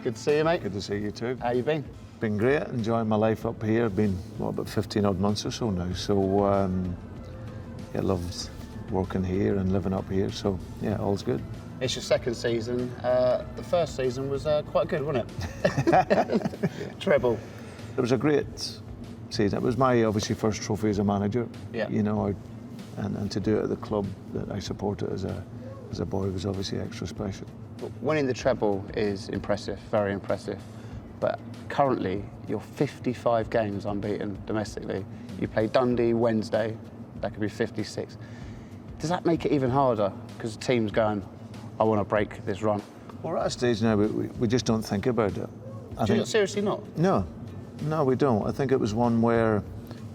Good to see you, mate. Good to see you too. How you been? Been great, enjoying my life up here. Been, about 15 odd months or so now. So, yeah, loved working here and living up here. So, yeah, all's good. It's your second season. The first season was quite good, wasn't it? Treble. It was a great season. It was my, obviously, first trophy as a manager. Yeah. You know, and to do it at the club that I supported as a boy was obviously extra special. Winning the treble is impressive, very impressive. But currently, you're 55 games unbeaten domestically. You play Dundee Wednesday, that could be 56. Does that make it even harder? Because the team's going, I want to break this run. We're at a stage now we just don't think about it. Seriously not? No, we don't. I think it was one where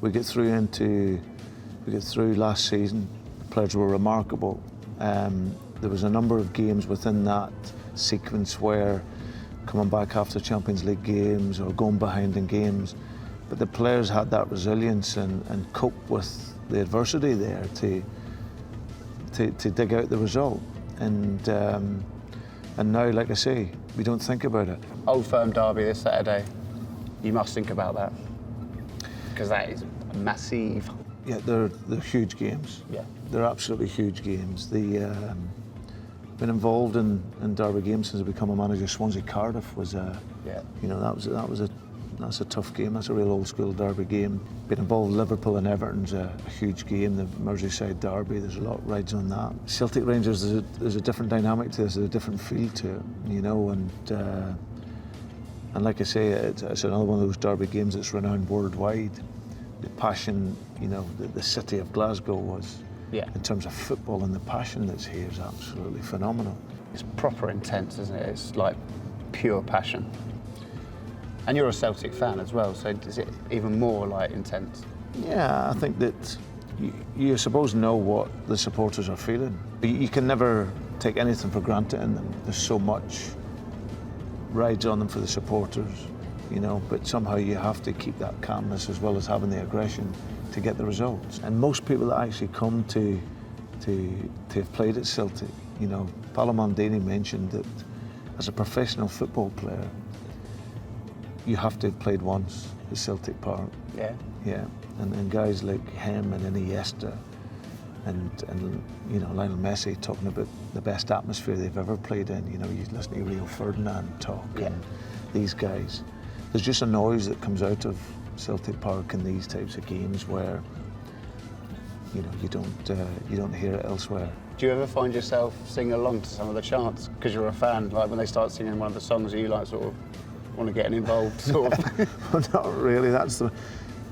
we get through last season. The players were remarkable. There was a number of games within that sequence where coming back after Champions League games or going behind in games, but the players had that resilience and coped with the adversity there to dig out the result. And now, like I say, we don't think about it. Old Firm derby this Saturday. You must think about that because that is massive. Yeah, they're huge games. Yeah, they're absolutely huge games. Been involved in derby games since I become a manager. Swansea Cardiff was you know, that's a tough game. That's a real old school derby game. Been involved with Liverpool and Everton's a huge game. The Merseyside derby, there's a lot of rides on that. Celtic Rangers, there's a different dynamic to this. There's a different feel to it, you know. And like I say, it's another one of those derby games that's renowned worldwide. The passion, you know, the city of Glasgow was. Yeah. In terms of football and the passion that's here is absolutely phenomenal. It's proper intense, isn't it? It's like pure passion. And you're a Celtic fan as well, so is it even more like intense? Yeah, I think that you suppose know what the supporters are feeling. But you can never take anything for granted in them. There's so much rides on them for the supporters, you know, but somehow you have to keep that calmness as well as having the aggression to get the results. And most people that actually come to have played at Celtic, you know, Paolo Maldini mentioned that as a professional football player, you have to have played once at Celtic Park. Yeah. Yeah. And guys like him and Iniesta and you know, Lionel Messi talking about the best atmosphere they've ever played in. You know, you listen to Rio Ferdinand talk and these guys. There's just a noise that comes out of Celtic Park in these types of games where, you know, you don't hear it elsewhere. Do you ever find yourself singing along to some of the chants because you're a fan? Like when they start singing one of the songs, are you like sort of want to get involved, sort of? Well, not really.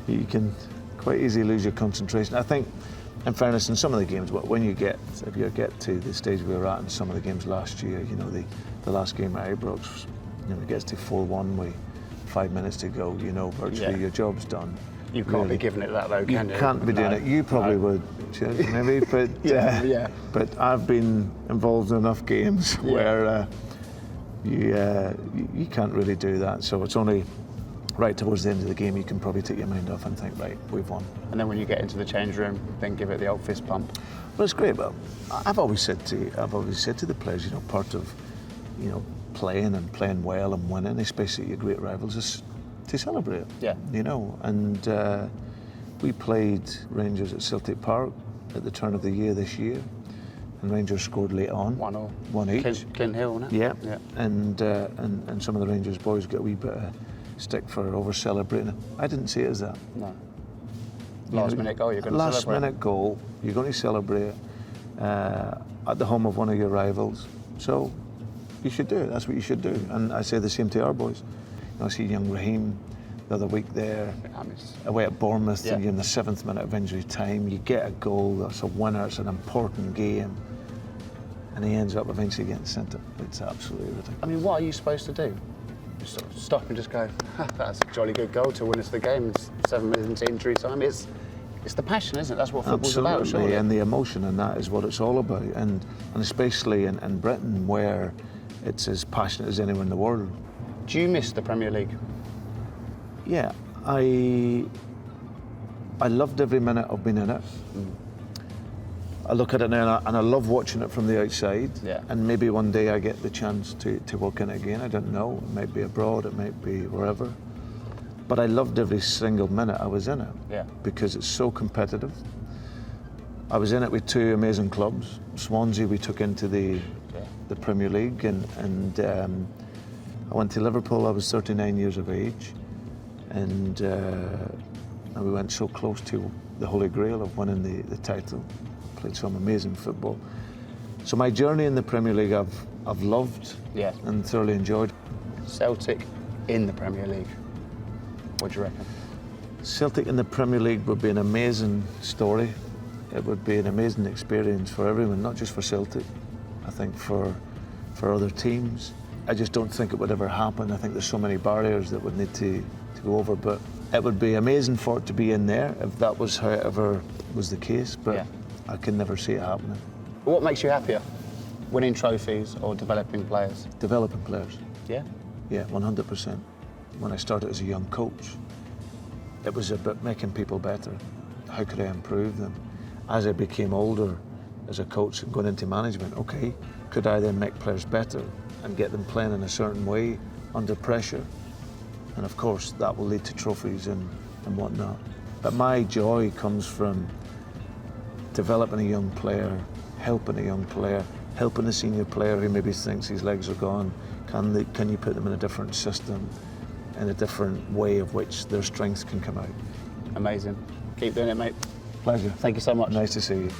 You can quite easily lose your concentration. I think, in fairness, in some of the games, if you get to the stage we were at in some of the games last year, you know, the last game at Ibrox, you know, it gets to 4-1 with 5 minutes to go, you know, virtually your job's done. You can't be giving it that though, can you? You can't be doing it. You probably would, maybe, but But I've been involved in enough games where you can't really do that. So it's only right towards the end of the game you can probably take your mind off and think, right, we've won. And then when you get into the change room, then give it the old fist pump. Well, it's great. But I've always said to the players, you know, part of, you know, playing well and winning, especially your great rivals, is to celebrate. Yeah. You know, and we played Rangers at Celtic Park at the turn of the year this year, and Rangers scored late on. 1-0. One each. Clint Hill, wasn't it? Yeah. And some of the Rangers boys got a wee bit of stick for over celebrating. I didn't see it as that. No. Last minute goal, you're going to celebrate. Last minute goal, you're going to celebrate at the home of one of your rivals. So you should do it. That's what you should do. And I say the same to our boys. You know, I see young Raheem the other week there, away at Bournemouth, and you're in the 7th minute of injury time. You get a goal, that's a winner, it's an important game, and he ends up eventually getting sent up. It's absolutely ridiculous. I mean, what are you supposed to do? Just sort of stop and just go, that's a jolly good goal to win us the game. It's 7 minutes into injury time. It's the passion, isn't it? That's what football's about, surely. And the emotion, and that is what it's all about. And especially in Britain, where it's as passionate as anywhere in the world. Do you miss the Premier League? Yeah, I loved every minute of being in it. I look at it now and I love watching it from the outside. Yeah. And maybe one day I get the chance to work in it again. I don't know. It might be abroad, it might be wherever. But I loved every single minute I was in it. Yeah. Because it's so competitive. I was in it with two amazing clubs. Swansea we took into the Premier League, and I went to Liverpool. I was 39 years of age, and we went so close to the Holy Grail of winning the title. Played some amazing football. So my journey in the Premier League I've loved and thoroughly enjoyed. Celtic in the Premier League, what do you reckon? Celtic in the Premier League would be an amazing story. It would be an amazing experience for everyone, not just for Celtic. I think for other teams. I just don't think it would ever happen. I think there's so many barriers that would need to go over, but it would be amazing for it to be in there if that was however was the case, but I can never see it happening. What makes you happier? Winning trophies or developing players? Developing players. Yeah? Yeah, 100%. When I started as a young coach, it was about making people better. How could I improve them? As I became older as a coach and going into management, okay, could I then make players better and get them playing in a certain way under pressure? And of course, that will lead to trophies and whatnot. But my joy comes from developing a young player, helping a young player, helping a senior player who maybe thinks his legs are gone. Can you put them in a different system, in a different way of which their strengths can come out? Amazing. Keep doing it, mate. Pleasure. Thank you so much. Nice to see you.